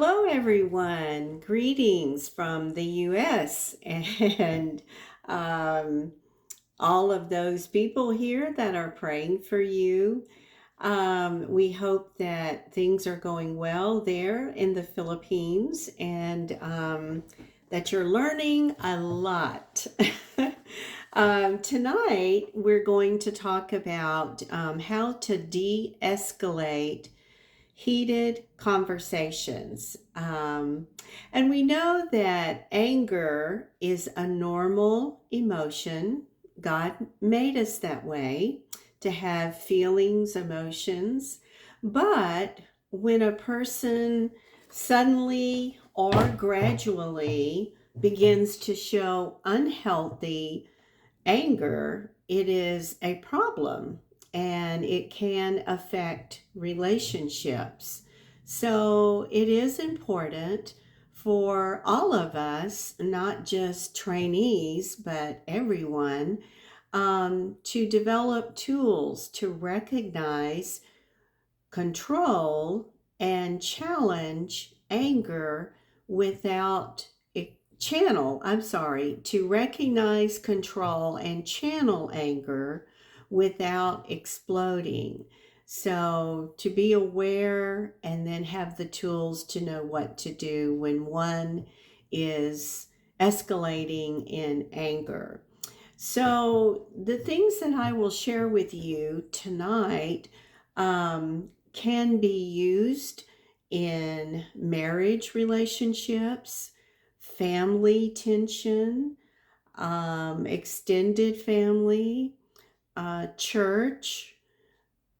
Hello, everyone. Greetings from the US and um, all of those people here that are praying for you. We hope that things are going well there in the Philippines and that you're learning a lot. Tonight, we're going to talk about how to de escalate heated conversations. And we know that anger is a normal emotion. God made us that way to have feelings, emotions. But when a person suddenly or gradually begins to show unhealthy anger, it is a problem and it can affect relationships. So it is important for all of us, not just trainees, but everyone, to develop tools to recognize, control, and challenge anger without to recognize, control, and channel anger without exploding. So, to be aware and then have the tools to know what to do when one is escalating in anger. So, the things that I will share with you tonight can be used in marriage relationships, family tension, extended family, church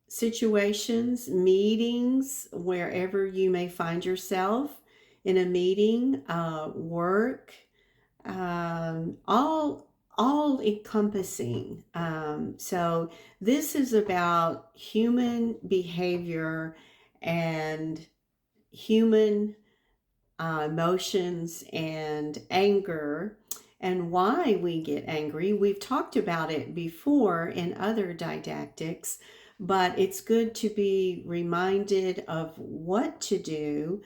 situations, meetings, wherever you may find yourself in a meeting, work, all encompassing. So this is about human behavior and human emotions and anger and why we get angry. We've talked about it before in other didactics, but it's good to be reminded of what to do,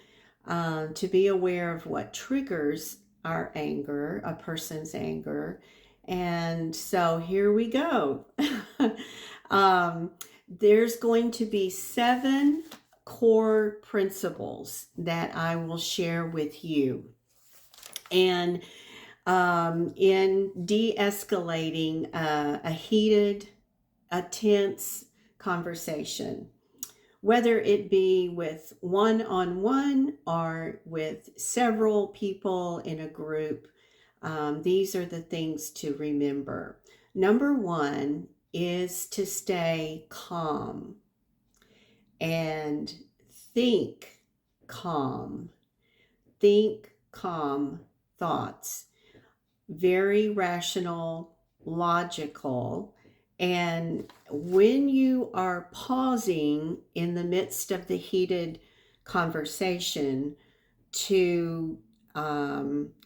to be aware of what triggers our anger, a person's anger. And so here we go. um, there's going to be 7 core principles that I will share with you. And in de escalating a tense conversation, whether it be with one on one or with several people in a group, these are the things to remember. Number one is to stay calm and think calm. Think calm thoughts. Very rational, logical. And when you are pausing in the midst of the heated conversation to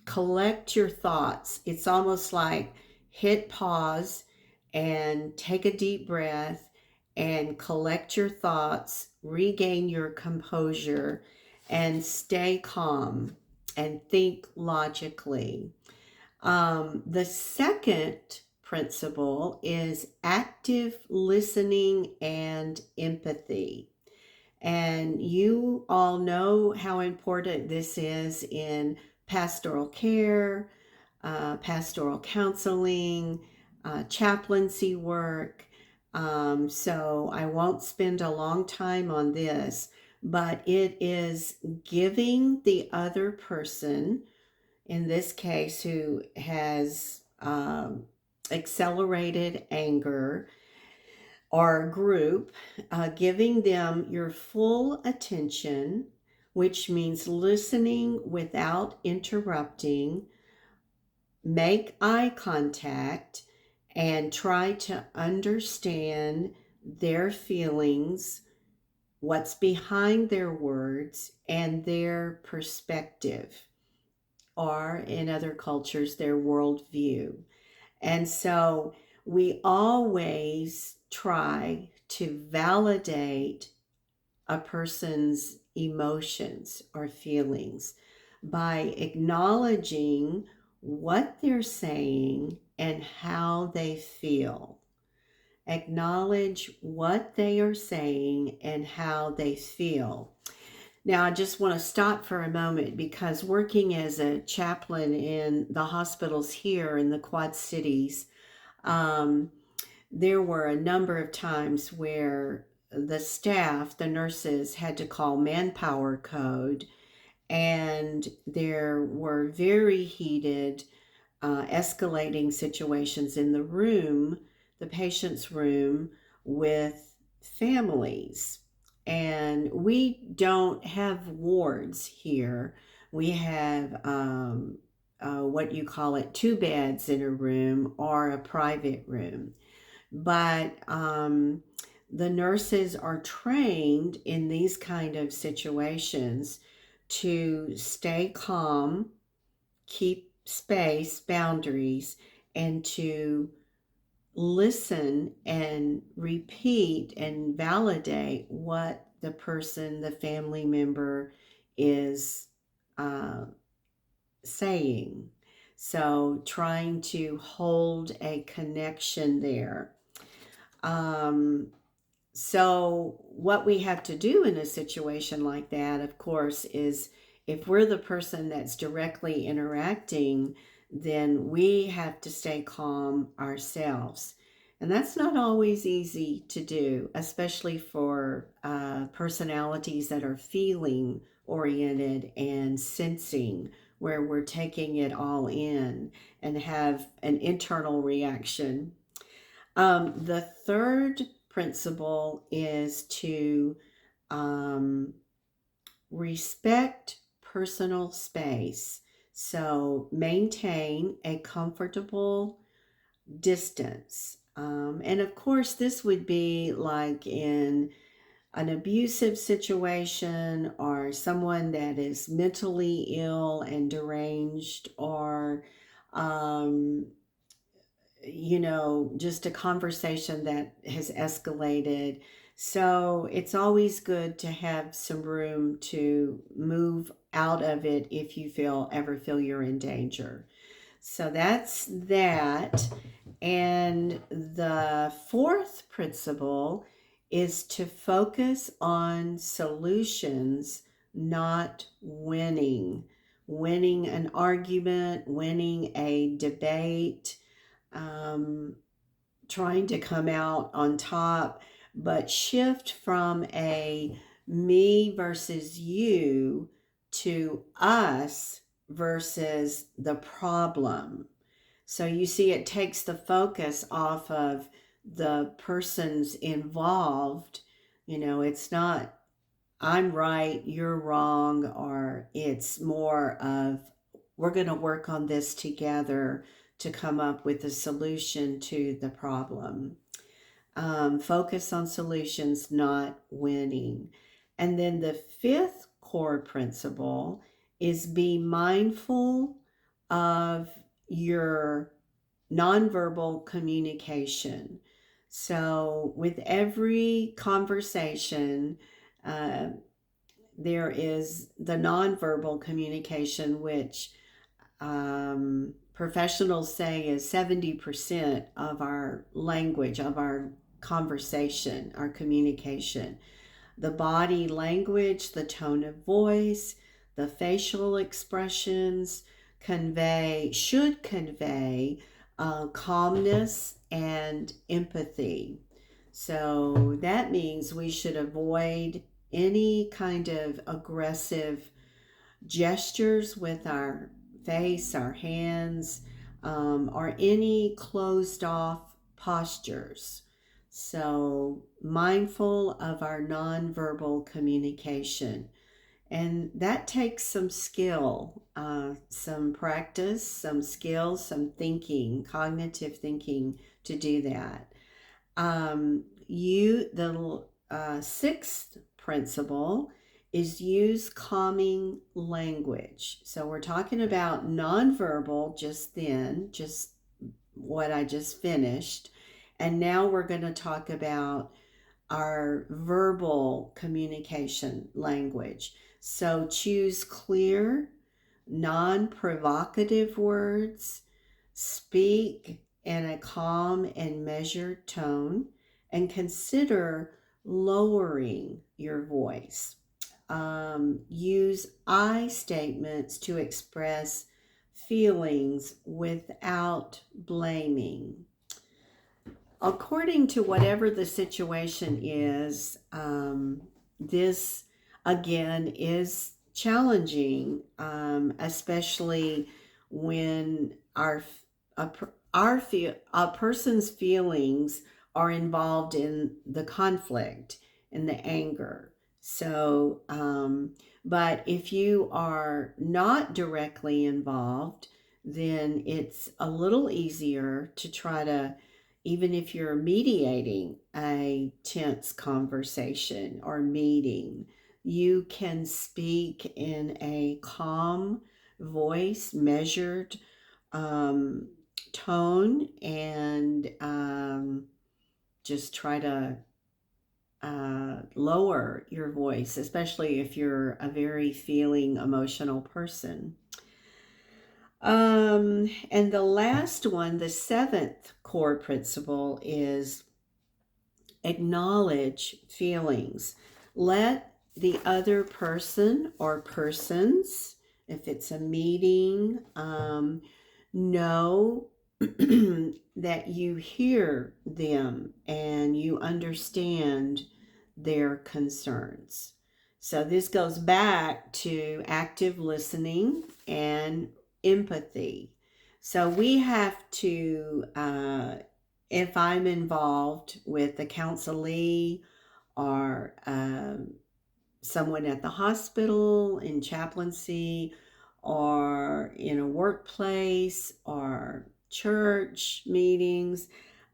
collect your thoughts, it's almost like hit pause and take a deep breath and collect your thoughts, regain your composure, and stay calm and think logically. The second principle is active listening and empathy. And you all know how important this is in pastoral care, pastoral counseling, chaplaincy work. So I won't spend a long time on this, but it is giving the other person, in this case, who has accelerated anger, or group, giving them your full attention, which means listening without interrupting, make eye contact, and try to understand their feelings, what's behind their words, and their perspective, or in other cultures, their worldview. And so we always try to validate a person's emotions or feelings by acknowledging what they're saying and how they feel. Acknowledge what they are saying and how they feel. Now, I just want to stop for a moment because working as a chaplain in the hospitals here in the Quad Cities, um, there were a number of times where the staff, the nurses, had to call manpower code, and there were very heated, escalating situations in the room, the patient's room, with families. And we don't have wards here. We have what you call it, two beds in a room or a private room. But the nurses are trained in these kind of situations to stay calm, keep space, boundaries, and to listen and repeat and validate what the person, the family member is uh, saying. So, trying to hold a connection there. Um, so, what we have to do in a situation like that, of course, is if we're the person that's directly interacting, then we have to stay calm ourselves. And that's not always easy to do, especially for personalities that are feeling oriented and sensing, where we're taking it all in and have an internal reaction. The third principle is to um, respect personal space. So maintain a comfortable distance. And of course, this would be like in an abusive situation or someone that is mentally ill and deranged or um, just a conversation that has escalated. So it's always good to have some room to move out of it if you ever feel you're in danger. So that's that. And the fourth principle is to focus on solutions, not winning. Winning an argument, winning a debate, um, trying to come out on top, but shift from a me versus you to us versus the problem. So you see, it takes the focus off of the persons involved. It's not I'm right, you're wrong, or it's more of we're going to work on this together to come up with a solution to the problem. Focus on solutions, not winning. And then the fifth core principle is be mindful of your nonverbal communication. So, with every conversation, uh, there is the nonverbal communication, which professionals say is 70% of our language, of our conversation, our communication. The body language, the tone of voice, the facial expressions should convey calmness and empathy. So that means we should avoid any kind of aggressive gestures with our face, our hands, or any closed off postures. So, mindful of our nonverbal communication. And that takes some skill, some practice, some skills, some thinking, cognitive thinking to do that. The sixth principle is use calming language. So we're talking about nonverbal just what I just finished. And now we're going to talk about our verbal communication language. So choose clear, non-provocative words, speak in a calm and measured tone, and consider lowering your voice. Use I statements to express feelings without blaming. According to whatever the situation is, this again is challenging, especially when a person's feelings are involved in the conflict and the anger. So, but if you are not directly involved, then it's a little easier to try to, even if you're mediating a tense conversation or meeting, you can speak in a calm voice, measured um, tone, and just try to lower your voice, especially if you're a very feeling, emotional person. And the last one, the seventh core principle, is acknowledge feelings. Let the other person or persons, if it's a meeting, know that you hear them and you understand their concerns. So this goes back to active listening and empathy. So we have to, if I'm involved with the counselee or someone at the hospital, in chaplaincy, or in a workplace or church meetings,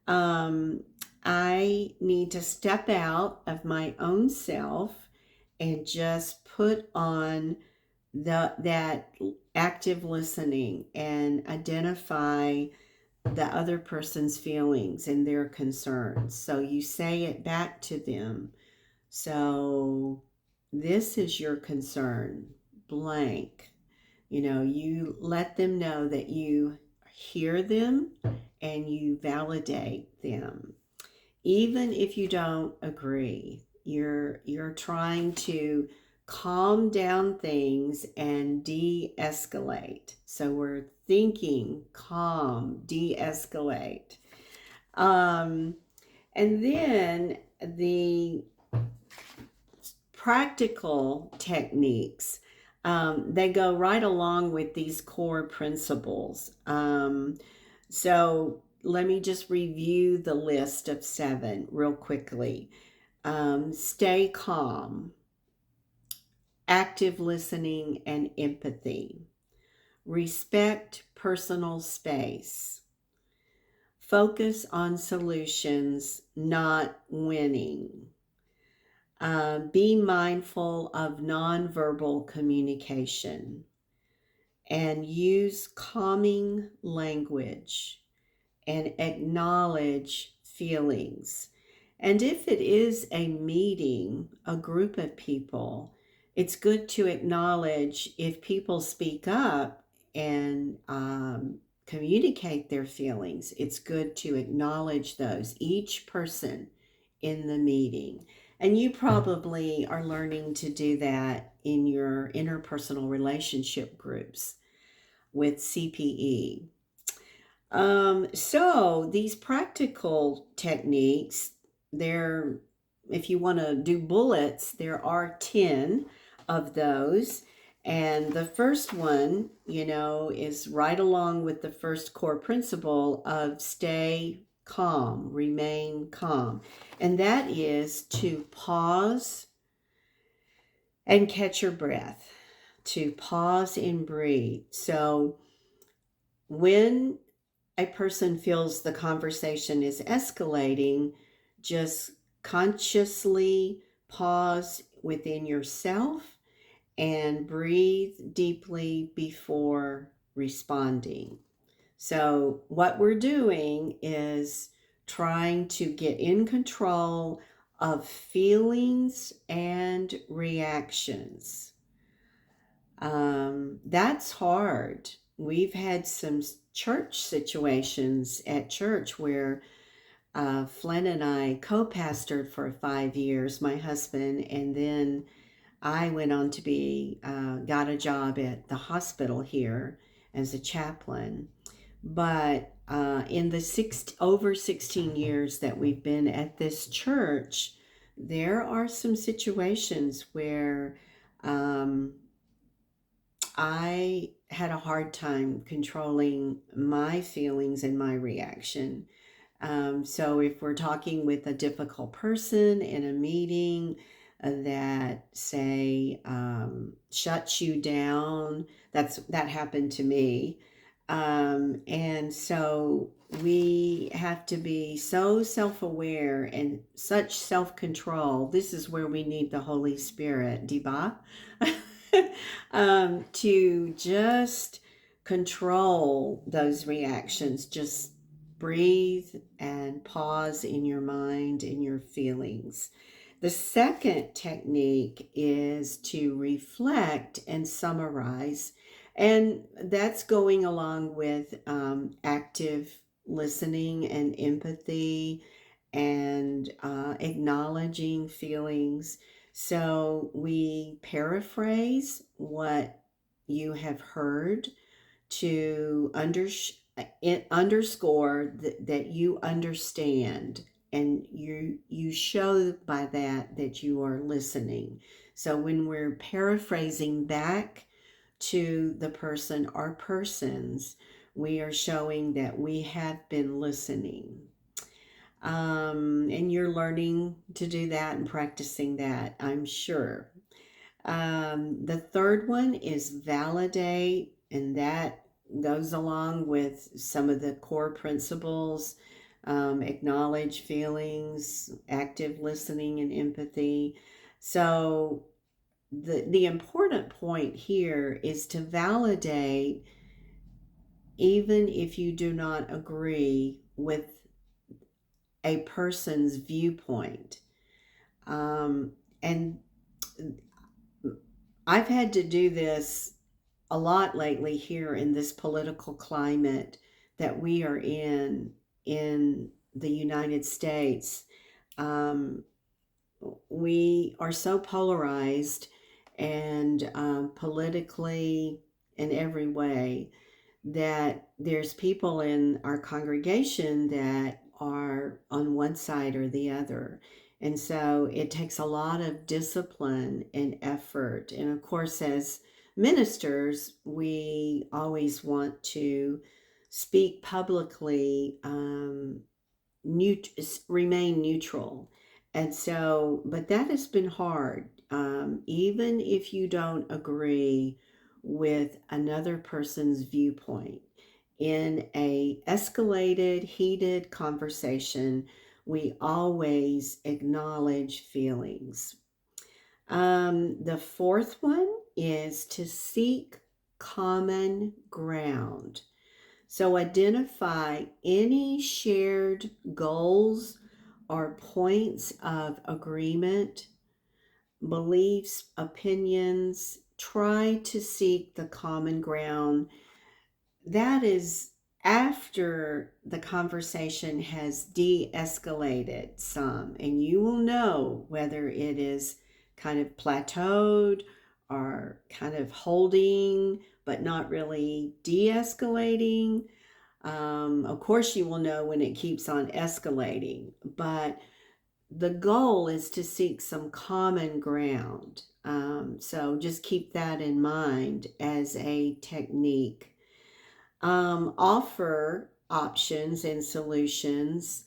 um, I need to step out of my own self and just put on that active listening and identify the other person's feelings and their concerns. So you say it back to them. So this is your concern, blank. You let them know that you hear them and you validate them. Even if you don't agree, you're trying to calm down things and de-escalate. So we're thinking calm, de-escalate. Um, and then the practical techniques, they go right along with these core principles. So let me just review the list of 7 real quickly. Stay calm, active listening and empathy, respect personal space, focus on solutions, not winning. Be mindful of nonverbal communication and use calming language and acknowledge feelings. And if it is a meeting, a group of people, it's good to acknowledge if people speak up and communicate their feelings. It's good to acknowledge those, each person in the meeting. And you probably are learning to do that in your interpersonal relationship groups with CPE. So these practical techniques, there, if you want to do bullets, there are 10 of those. And the first one, is right along with the first core principle of stay calm, remain calm. And that is to pause and catch your breath, to pause and breathe. So when a person feels the conversation is escalating, just consciously pause within yourself and breathe deeply before responding. So, what we're doing is trying to get in control of feelings and reactions. That's hard. We've had some church situations at church where Flynn and I co-pastored for 5 years, my husband, and then I went on to got a job at the hospital here as a chaplain. But in the over 16 years that we've been at this church, there are some situations where um, I had a hard time controlling my feelings and my reaction. So if we're talking with a difficult person in a meeting that say shuts you down, that happened to me. And so we have to be so self-aware and such self-control. This is where we need the Holy Spirit, Diba, to just control those reactions. Just breathe and pause in your mind and your feelings. The second technique is to reflect and summarize, and that's going along with active listening and empathy and acknowledging feelings. So we paraphrase what you have heard to underscore that you understand, and you show by that you are listening. So when we're paraphrasing back to the person or persons, we are showing that we have been listening. And you're learning to do that and practicing that, I'm sure. The third one is validate, and that goes along with some of the core principles. Acknowledge feelings, active listening, and empathy. So the important point here is to validate even if you do not agree with a person's viewpoint. Um, and I've had to do this a lot lately here in this political climate that we are in the United States. Um, we are so polarized and politically in every way that there's people in our congregation that are on one side or the other. And so it takes a lot of discipline and effort. And of course, as ministers, we always want to speak publicly, remain neutral. And so, but that has been hard. Even if you don't agree with another person's viewpoint in a escalated, heated conversation, we always acknowledge feelings. The fourth one is to seek common ground. So identify any shared goals or points of agreement, beliefs, opinions. Try to seek the common ground. That is after the conversation has de-escalated some, and you will know whether it is kind of plateaued or kind of holding but not really de-escalating. Of course, you will know when it keeps on escalating, but the goal is to seek some common ground. So just keep that in mind as a technique. Offer options and solutions,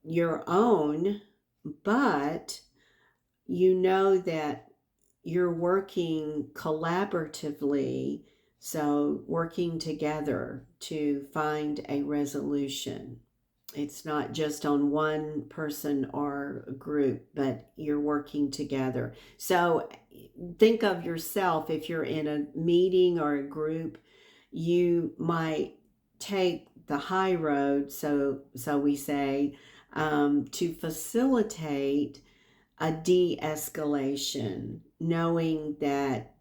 your own, but you know that you're working collaboratively, so working together to find a resolution. It's not just on one person or a group, but you're working together. So think of yourself, if you're in a meeting or a group, you might take the high road, so we say, to facilitate a de-escalation, knowing that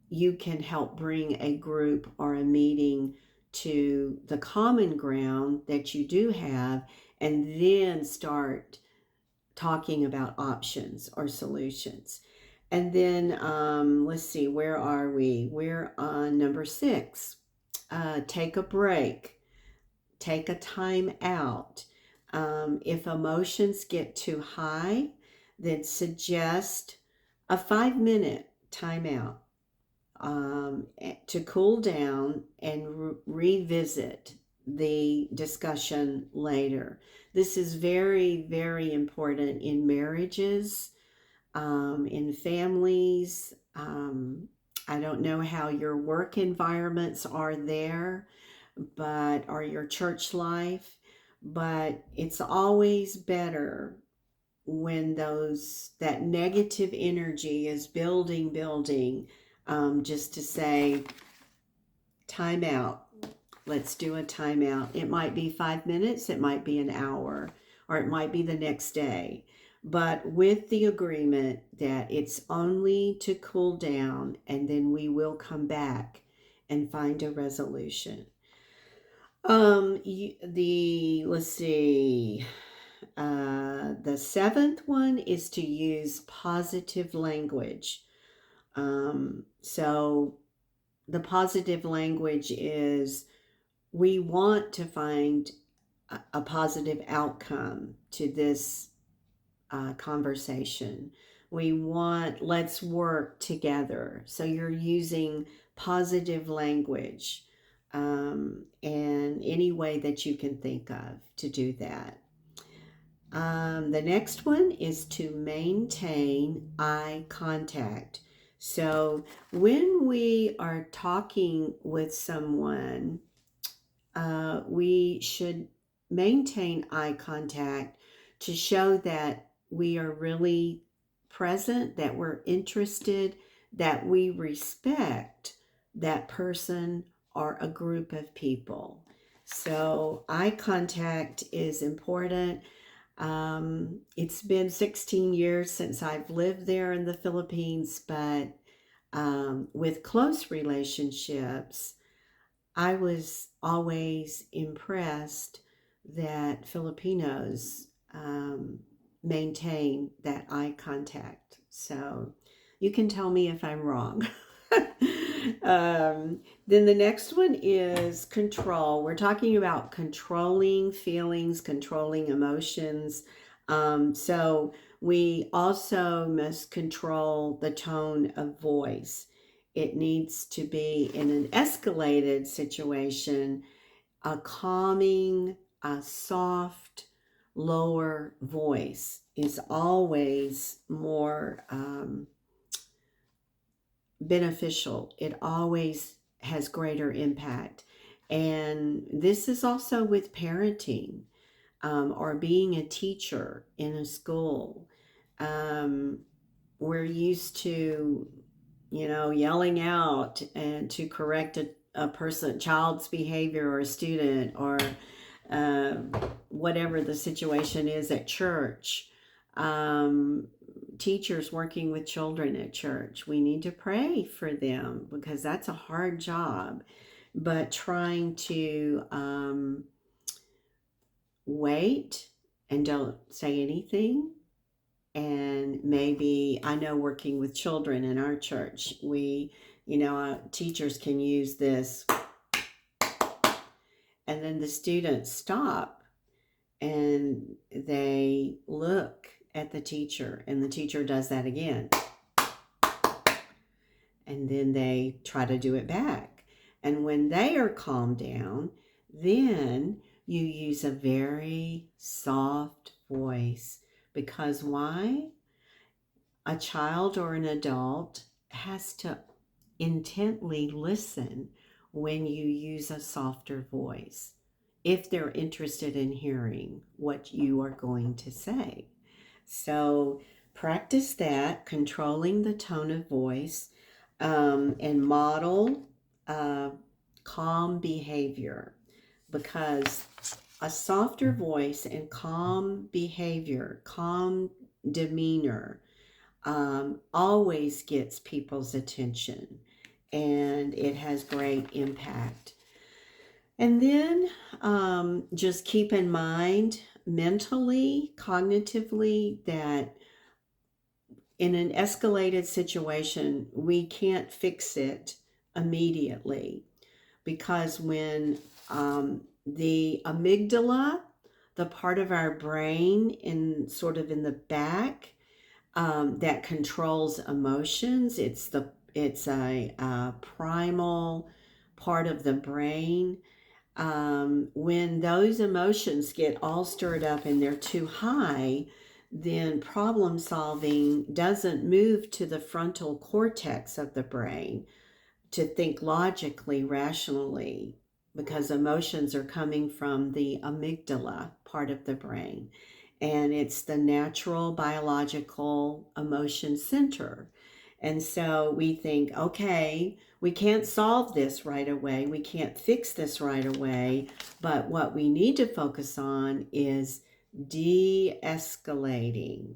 you can help bring a group or a meeting to the common ground that you do have, and then start talking about options or solutions. And then let's see, where are we? We're on number 6. Take a break, take a time out. If emotions get too high, then suggest a 5-minute timeout to cool down and revisit the discussion later. This is very, very important in marriages, in families. I don't know how your work environments are there, or your church life, but it's always better when that negative energy is building, just to say, time out. Let's do a timeout. It might be 5 minutes, it might be an hour, or it might be the next day, but with the agreement that it's only to cool down, and then we will come back and find a resolution. Let's see. The 7th one is to use positive language. So the positive language is, we want to find a positive outcome to this conversation. Let's work together. So you're using positive language, and any way that you can think of to do that. The next one is to maintain eye contact. So when we are talking with someone, we should maintain eye contact to show that we are really present, that we're interested, that we respect that person or a group of people. So eye contact is important. It's been 16 years since I've lived there in the Philippines, but with close relationships, I was always impressed that Filipinos maintain that eye contact. So you can tell me if I'm wrong. Then the next one is control. We're talking about controlling feelings, controlling emotions. So we also must control the tone of voice. It needs to be, in an escalated situation, a calming, a soft, lower voice is always more beneficial. It always has greater impact. And this is also with parenting, or being a teacher in a school. Um, we're used to, yelling out and to correct a child's behavior, or a student, or uh, whatever the situation is at church. Teachers working with children at church, we need to pray for them, because that's a hard job. But trying to wait and don't say anything. And maybe, I know, working with children in our church, teachers can use this, and then the students stop and they look at the teacher, and the teacher does that again, and then they try to do it back. And when they are calmed down, then you use a very soft voice. Because why? A child or an adult has to intently listen when you use a softer voice, if they're interested in hearing what you are going to say. So practice that, controlling the tone of voice, and model calm behavior, because a softer voice and calm behavior, calm demeanor always gets people's attention, and it has great impact. And then just keep in mind mentally, cognitively, that in an escalated situation, we can't fix it immediately, because when the amygdala, the part of our brain in sort of in the back that controls emotions, it's a primal part of the brain. When those emotions get all stirred up and they're too high, then problem solving doesn't move to the frontal cortex of the brain to think logically, rationally, because emotions are coming from the amygdala part of the brain. And it's the natural biological emotion center. And so we think, okay, we can't solve this right away. We can't fix this right away. But what we need to focus on is de escalating,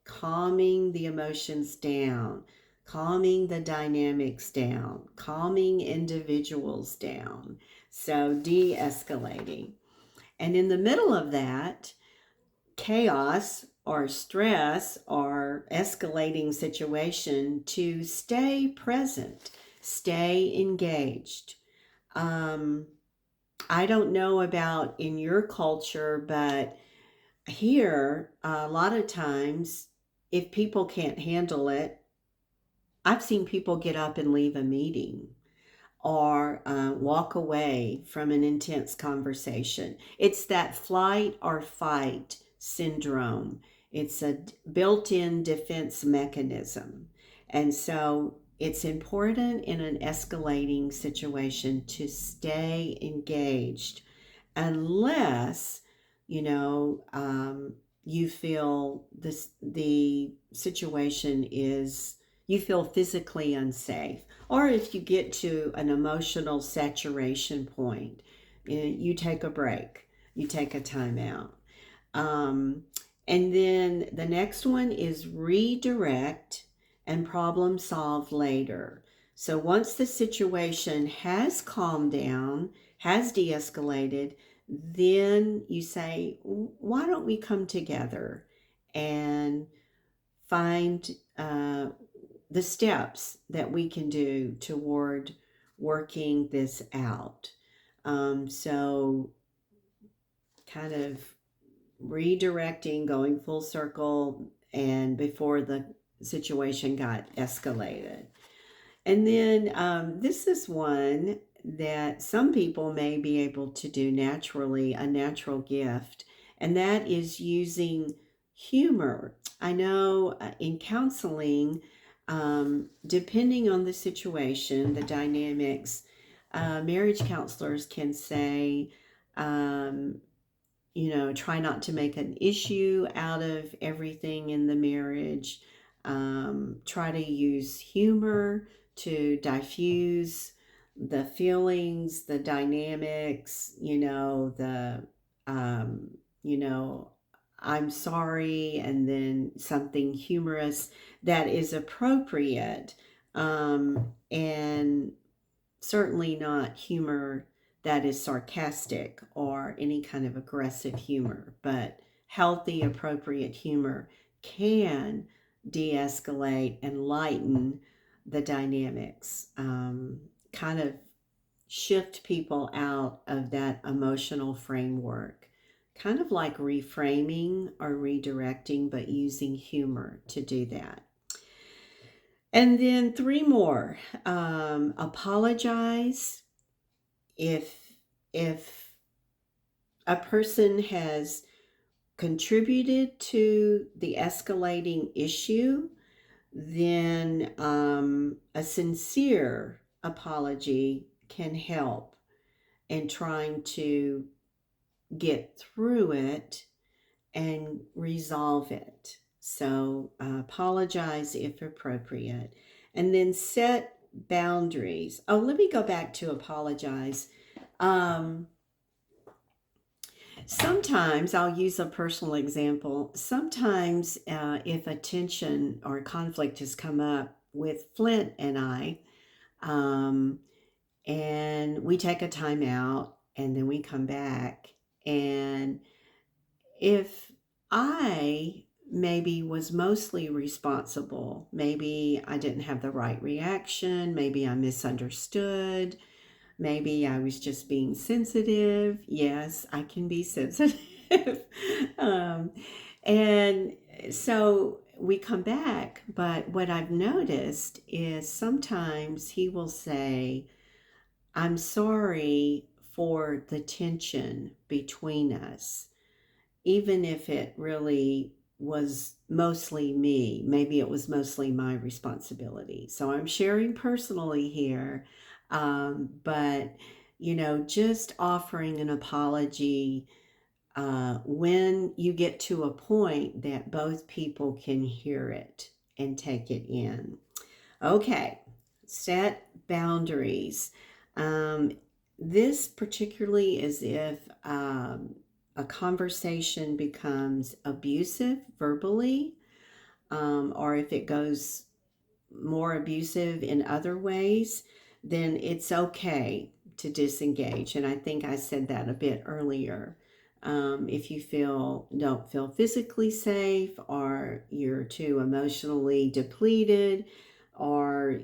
calming the emotions down, calming the dynamics down, calming individuals down. So de escalating. And in the middle of that, chaos or stress or escalating situation, to stay present, stay engaged. Um, I don't know about in your culture, but here, a lot of times, if people can't handle it, I've seen people get up and leave a meeting or walk away from an intense conversation. It's that flight or fight syndrome. It's a built in defense mechanism. And so it's important in an escalating situation to stay engaged, unless you know you feel the situation is, you feel physically unsafe, or if you get to an emotional saturation point, you take a break, you take a timeout. um, and then the next one is redirect and problem solve later. So once the situation has calmed down, has de escalated, then you say, why don't we come together and find the steps that we can do toward working this out? So, kind of redirecting, going full circle, and before the situation got escalated. And then this is one that some people may be able to do naturally, a natural gift, and that is using humor. I know in counseling, depending on the situation, the dynamics, marriage counselors can say, um, try not to make an issue out of everything in the marriage. Try to use humor to diffuse the feelings, the dynamics, um, you know, I'm sorry, and then something humorous that is appropriate, and certainly not humor that is sarcastic or any kind of aggressive humor, but healthy, appropriate humor can de escalate and lighten the dynamics, kind of shift people out of that emotional framework. Kind of like reframing or redirecting, but using humor to do that. And then three more. Apologize if if a person has contributed to the escalating issue, then a sincere apology can help in trying to get through it and resolve it. So apologize if appropriate. And then set boundaries. Oh, let me go back to apologize. Um, Sometimes I'll use a personal example. Sometimes, if a tension or a conflict has come up with Flint and I, um, and we take a time out and then we come back, and if I maybe was mostly responsible, maybe I didn't have the right reaction, maybe I misunderstood, maybe I was just being sensitive. Yes, I can be sensitive. um, and so we come back, but what I've noticed is sometimes he will say, I'm sorry for the tension between us, even if it really was mostly me. Maybe it was mostly my responsibility. So I'm sharing personally here, but just offering an apology when you get to a point that both people can hear it and take it in. Okay, set boundaries. Um, this particularly is if a conversation becomes abusive verbally, or if it goes more abusive in other ways, then it's okay to disengage. And I think I said that a bit earlier. If you don't feel physically safe, or you're too emotionally depleted, or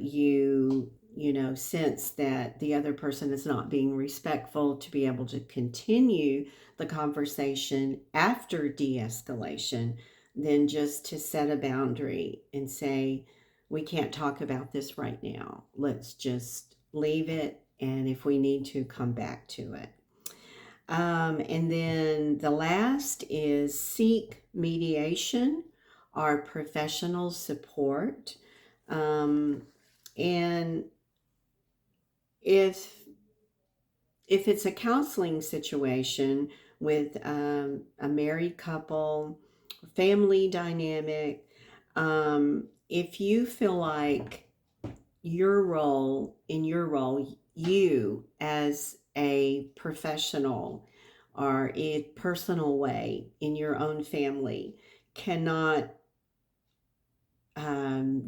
sense that the other person is not being respectful to be able to continue the conversation after de-escalation, then just to set a boundary and say, we can't talk about this right now. Let's just leave it. And if we need to, come back to it. And then the last is seek mediation or professional support. Um, and if it's a counseling situation with a married couple, family dynamic, if you feel like you as a professional or a personal way in your own family cannot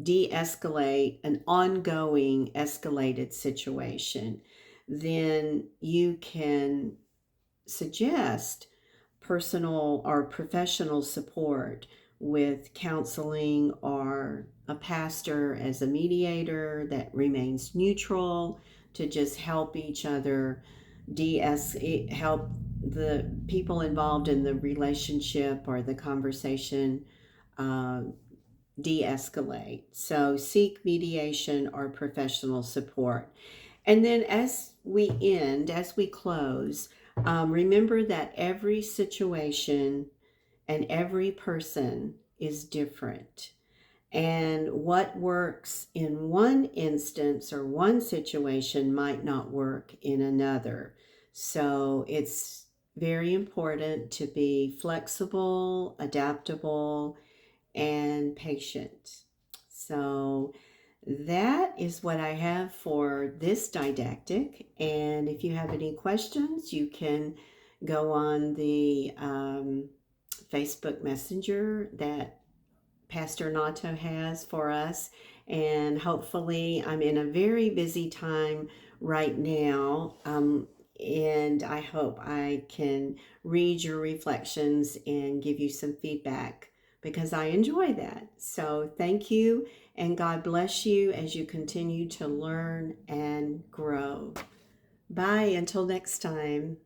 de-escalate an ongoing escalated situation, then you can suggest personal or professional support with counseling or a pastor as a mediator that remains neutral to just help each other help the people involved in the relationship or the conversation uh, de-escalate. So seek mediation or professional support. And then as we close, remember that every situation and every person is different. And what works in one instance or one situation might not work in another. So it's very important to be flexible, adaptable, and patient. So that is what I have for this didactic. And if you have any questions, you can go on the Facebook Messenger that Pastor Nato has for us. And hopefully, I'm in a very busy time right now. And I hope I can read your reflections and give you some feedback because I enjoy that. So, thank you, and God bless you as you continue to learn and grow. Bye until next time.